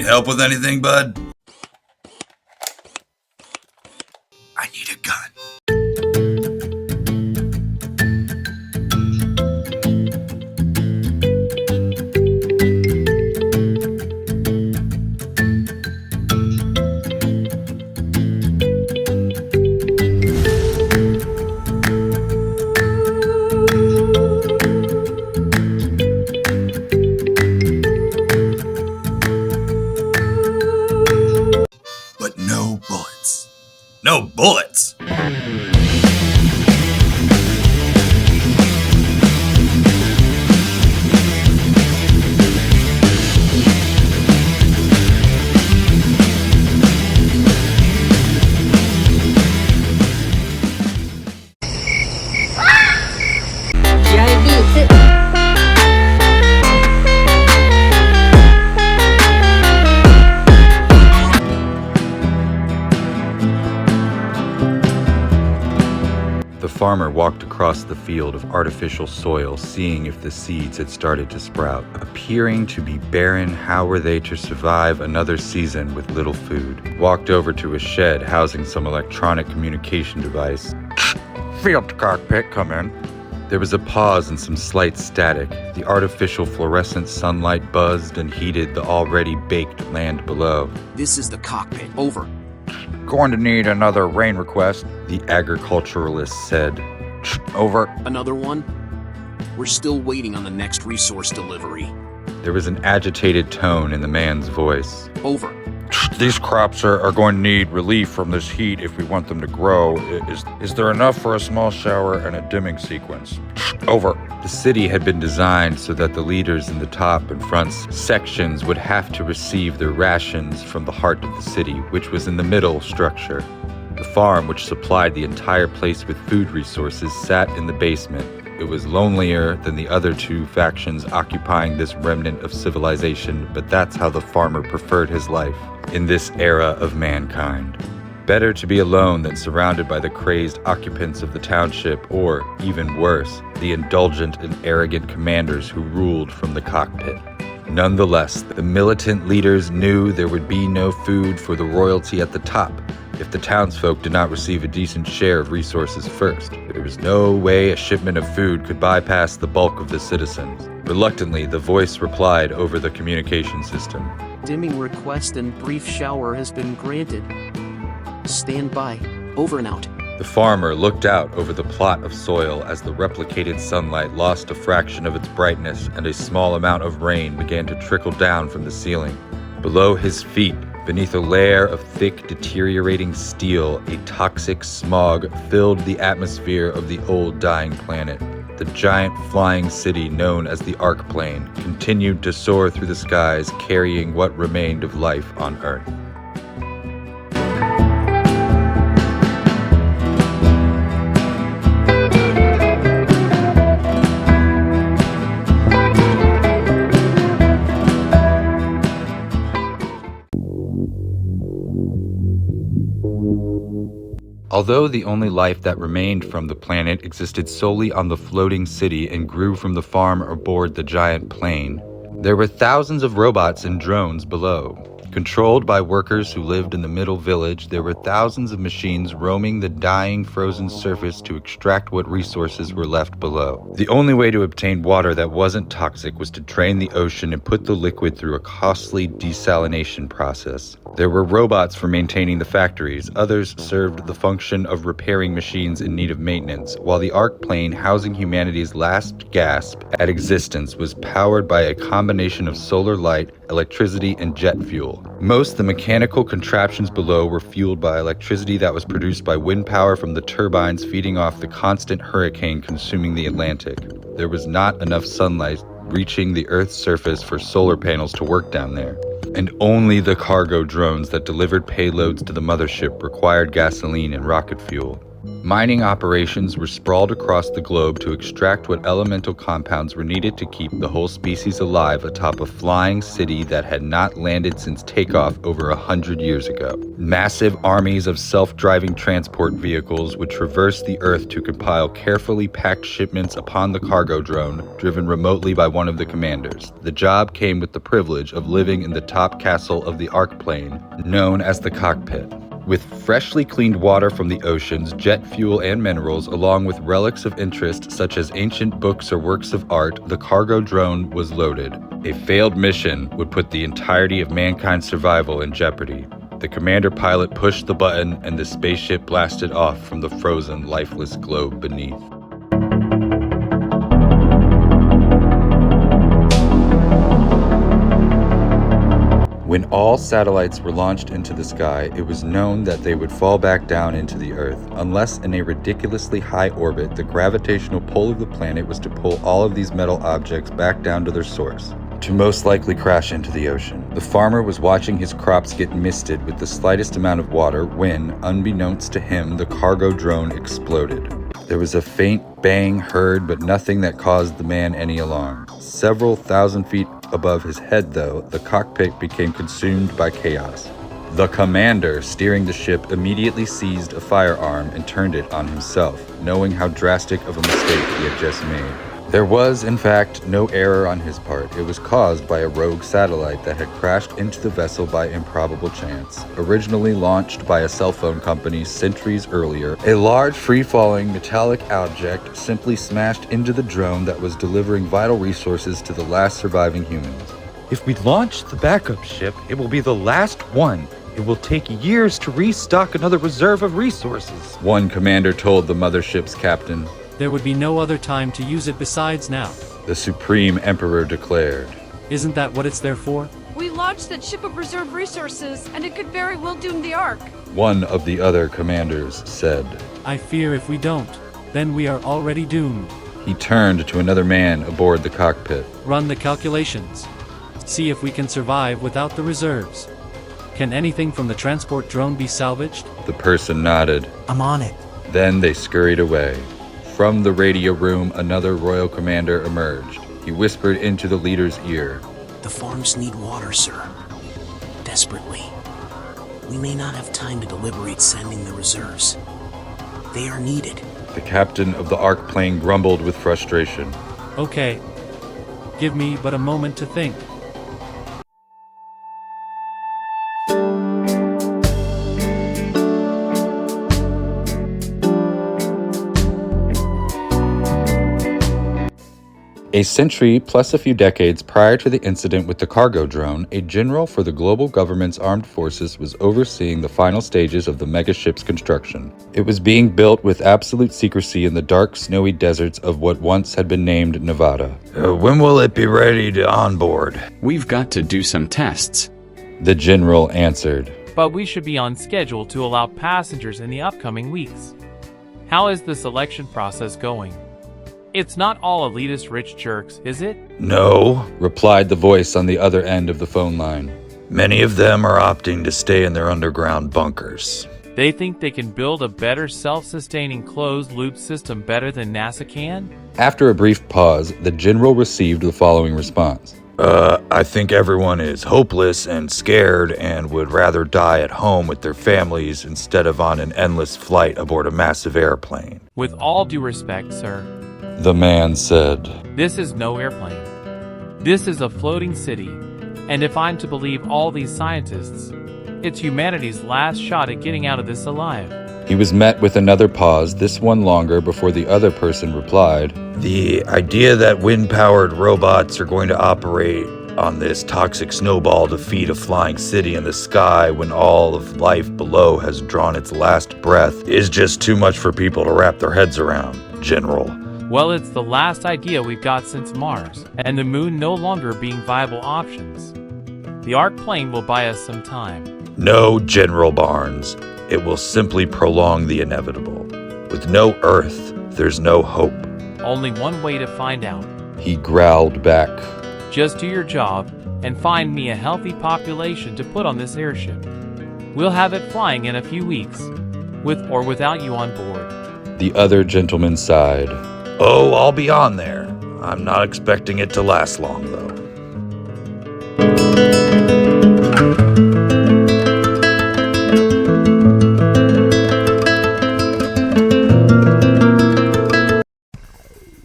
Need help with anything, bud? I need a gun. But no bullets. No bullets! The farmer walked across the field of artificial soil, seeing if the seeds had started to sprout. Appearing to be barren, how were they to survive another season with little food? Walked over to a shed housing some electronic communication device. Field cockpit, come in. There was a pause and some slight static. The artificial fluorescent sunlight buzzed and heated the already baked land below. This is the cockpit. Over. Going to need another rain request, the agriculturalist said. Over. Another one? We're still waiting on the next resource delivery. There was an agitated tone in the man's voice. Over. These crops are going to need relief from this heat if we want them to grow. Is there enough for a small shower and a dimming sequence? Over. The city had been designed so that the leaders in the top and front sections would have to receive their rations from the heart of the city, which was in the middle structure. The farm, which supplied the entire place with food resources, sat in the basement. It was lonelier than the other two factions occupying this remnant of civilization, but that's how the farmer preferred his life in this era of mankind. Better to be alone than surrounded by the crazed occupants of the township, or, even worse, the indulgent and arrogant commanders who ruled from the cockpit. Nonetheless, the militant leaders knew there would be no food for the royalty at the top if the townsfolk did not receive a decent share of resources first. There was no way a shipment of food could bypass the bulk of the citizens. Reluctantly, the voice replied over the communication system. Dimming request and brief shower has been granted. Stand by. Over and out. The farmer looked out over the plot of soil as the replicated sunlight lost a fraction of its brightness and a small amount of rain began to trickle down from the ceiling. Below his feet, beneath a layer of thick, deteriorating steel, a toxic smog filled the atmosphere of the old dying planet. The giant flying city known as the Arc Plane continued to soar through the skies, carrying what remained of life on Earth. Although the only life that remained from the planet existed solely on the floating city and grew from the farm aboard the giant plane, there were thousands of robots and drones below. Controlled by workers who lived in the middle village, there were thousands of machines roaming the dying frozen surface to extract what resources were left below. The only way to obtain water that wasn't toxic was to drain the ocean and put the liquid through a costly desalination process. There were robots for maintaining the factories. Others served the function of repairing machines in need of maintenance, while the Arc Plane, housing humanity's last gasp at existence, was powered by a combination of solar light, electricity, and jet fuel. Most of the mechanical contraptions below were fueled by electricity that was produced by wind power from the turbines feeding off the constant hurricane consuming the Atlantic. There was not enough sunlight reaching the Earth's surface for solar panels to work down there. And only the cargo drones that delivered payloads to the mothership required gasoline and rocket fuel. Mining operations were sprawled across the globe to extract what elemental compounds were needed to keep the whole species alive atop a flying city that had not landed since takeoff over 100 years ago. Massive armies of self-driving transport vehicles would traverse the Earth to compile carefully packed shipments upon the cargo drone, driven remotely by one of the commanders. The job came with the privilege of living in the top castle of the Arc plane, known as the Cockpit. With freshly cleaned water from the oceans, jet fuel and minerals, along with relics of interest such as ancient books or works of art, the cargo drone was loaded. A failed mission would put the entirety of mankind's survival in jeopardy. The commander pilot pushed the button and the spaceship blasted off from the frozen, lifeless globe beneath. When all satellites were launched into the sky, it was known that they would fall back down into the Earth, unless in a ridiculously high orbit, the gravitational pull of the planet was to pull all of these metal objects back down to their source, to most likely crash into the ocean. The farmer was watching his crops get misted with the slightest amount of water when, unbeknownst to him, the cargo drone exploded. There was a faint bang heard, but nothing that caused the man any alarm. Several thousand feet above his head, though, the cockpit became consumed by chaos. The commander steering the ship immediately seized a firearm and turned it on himself, knowing how drastic of a mistake he had just made. There was, in fact, no error on his part. It was caused by a rogue satellite that had crashed into the vessel by improbable chance. Originally launched by a cell phone company centuries earlier, a large free-falling metallic object simply smashed into the drone that was delivering vital resources to the last surviving humans. If we launch the backup ship, it will be the last one. It will take years to restock another reserve of resources, one commander told the mothership's captain. There would be no other time to use it besides now, The Supreme Emperor declared. Isn't that what it's there for? We launched that ship of reserve resources, and it could very well doom the Ark. One of the other commanders said. I fear if we don't, then we are already doomed. He turned to another man aboard the cockpit. Run the calculations. See if we can survive without the reserves. Can anything from the transport drone be salvaged? The person nodded. I'm on it. Then they scurried away. From the radio room, another royal commander emerged. He whispered into the leader's ear. The farms need water, sir. Desperately. We may not have time to deliberate sending the reserves. They are needed. The captain of the Arc plane grumbled with frustration. Okay. Give me but a moment to think. A century plus a few decades prior to the incident with the cargo drone, a general for the global government's armed forces was overseeing the final stages of the megaship's construction. It was being built with absolute secrecy in the dark, snowy deserts of what once had been named Nevada. When will it be ready to onboard? We've got to do some tests. The general answered. But we should be on schedule to allow passengers in the upcoming weeks. How is the selection process going? It's not all elitist rich jerks, is it? No, replied the voice on the other end of the phone line. Many of them are opting to stay in their underground bunkers. They think they can build a better self-sustaining closed-loop system better than NASA can? After a brief pause, the general received the following response. I think everyone is hopeless and scared and would rather die at home with their families instead of on an endless flight aboard a massive airplane. With all due respect, sir, the man said. This is no airplane. This is a floating city, and if I'm to believe all these scientists, it's humanity's last shot at getting out of this alive. He was met with another pause, this one longer, before the other person replied. The idea that wind-powered robots are going to operate on this toxic snowball to feed a flying city in the sky when all of life below has drawn its last breath is just too much for people to wrap their heads around, General. Well, it's the last idea we've got since Mars, and the moon no longer being viable options. The Arc plane will buy us some time. No, General Barnes. It will simply prolong the inevitable. With no Earth, there's no hope. Only one way to find out. He growled back. Just do your job, and find me a healthy population to put on this airship. We'll have it flying in a few weeks. with or without you on board. The other gentleman sighed. Oh, I'll be on there. I'm not expecting it to last long, though.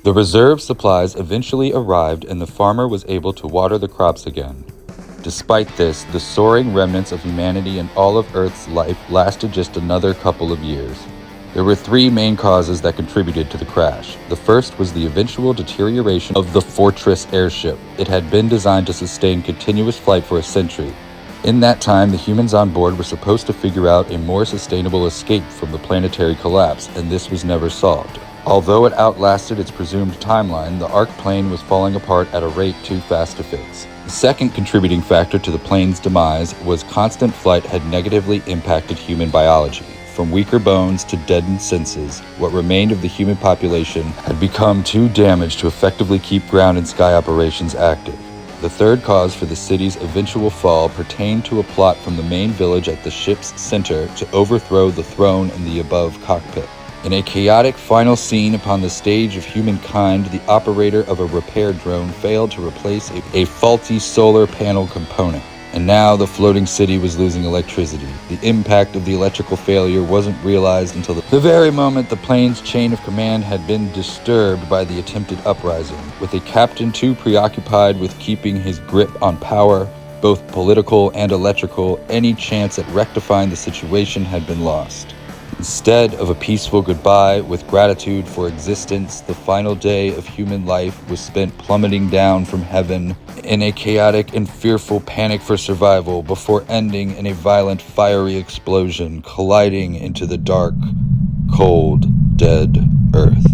The reserve supplies eventually arrived and the farmer was able to water the crops again. Despite this, the soaring remnants of humanity and all of Earth's life lasted just another couple of years. There were three main causes that contributed to the crash. The first was the eventual deterioration of the Fortress airship. It had been designed to sustain continuous flight for a century. In that time, the humans on board were supposed to figure out a more sustainable escape from the planetary collapse, and this was never solved. Although it outlasted its presumed timeline, the Ark plane was falling apart at a rate too fast to fix. The second contributing factor to the plane's demise was constant flight had negatively impacted human biology. From weaker bones to deadened senses, what remained of the human population had become too damaged to effectively keep ground and sky operations active. The third cause for the city's eventual fall pertained to a plot from the main village at the ship's center to overthrow the throne in the above cockpit. In a chaotic final scene upon the stage of humankind, the operator of a repair drone failed to replace a faulty solar panel component. And now the floating city was losing electricity. The impact of the electrical failure wasn't realized until the very moment the plane's chain of command had been disturbed by the attempted uprising, with a captain too preoccupied with keeping his grip on power, both political and electrical. Any chance at rectifying the situation had been lost. Instead of a peaceful goodbye with gratitude for existence, the final day of human life was spent plummeting down from heaven in a chaotic and fearful panic for survival before ending in a violent fiery explosion, colliding into the dark, cold, dead earth.